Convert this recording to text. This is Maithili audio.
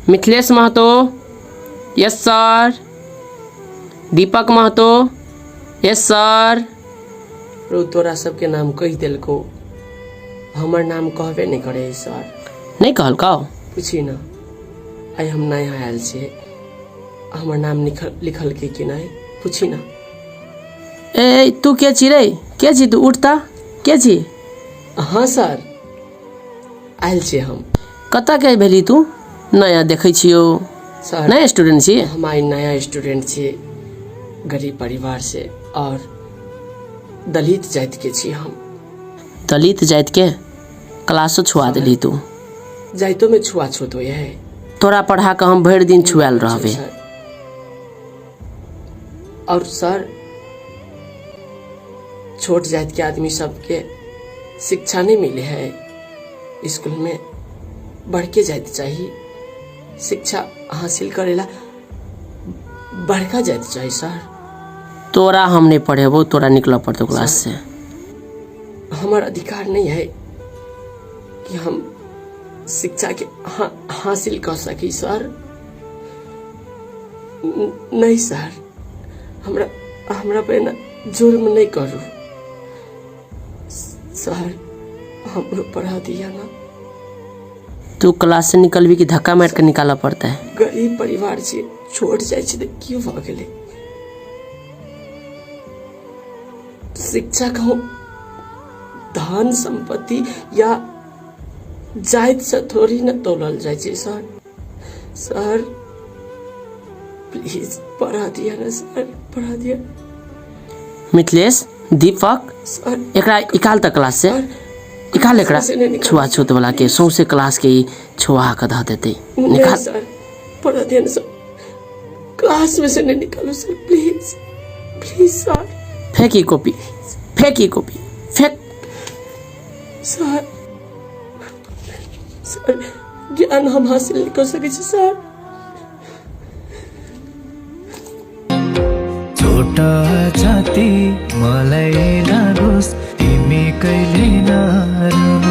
Mithilesh Mahato, yes sir. Deepak Mahato, yes sir. रो तोरा सबके नाम कह दिलको, हमर नाम कहबे नहीं करे सर। नहीं कहल का? पूछी ना, आई हम नया आयल छे, हमर नाम लिखल के कि नहीं पूछी ना। ए तू के छी रे? के छी तू? उठता के छी? हाँ सर, आयल छे हम। कता के भेली तू? नया देखै छियो सर। नया स्टूडेंट छी? हम आई नया स्टूडेंट छी, गरीब परिवार से और दलित जाति के छी हम। दलित जाति के क्लासो छुआ दिली तू? जाइतो में छुआ छूत होय है। तोरा पढ़ा के हम भर दिन छुआल रहबे। और सर छोट जाति के आदमी सबके शिक्षा नहीं मिले है, स्कूल में बढ़ के जाति चाहिए, शिक्षा हासिल करेला बड़का जाति चाहिए सर। तोरा हम नहीं पढ़ेबो, तोरा निकला पड़तो क्लास से। हमारा अधिकार नहीं है कि हम शिक्षा के हासिल कर सकी सर। नहीं सर, हमरा पे ना जुर्म नहीं करू सर, हमरो पढ़ा दिया ना। तू क्लास से निकलबी कि धक्का मार के निकाला पड़ता है? गरीब परिवार से छोड़ जाए क्यों भ गेले? शिक्षा कहूँ धन संपत्ति या जायद से थोड़ी न तोलल जाए सर। सर प्लीज पढ़ा दिया ना सर, पढ़ा दिया। मिथिलेश, दीपक सर, एकरा इकाल तक क्लास से निकाल। एकरा छुआ छूत वाला के सौसे क्लास के छुआ के ध देते। निकाल सर, पढ़ा दिया ना सर, क्लास में से नहीं निकालो सर, प्लीज प्लीज सर। फेंकी कॉपी, फेंकी कॉपी, फेंक। सर सर ज्ञान हम हासिल नहीं कर सके सर। छोटा छाती मलाई लागोस्, तिमी कहिले नरुनु।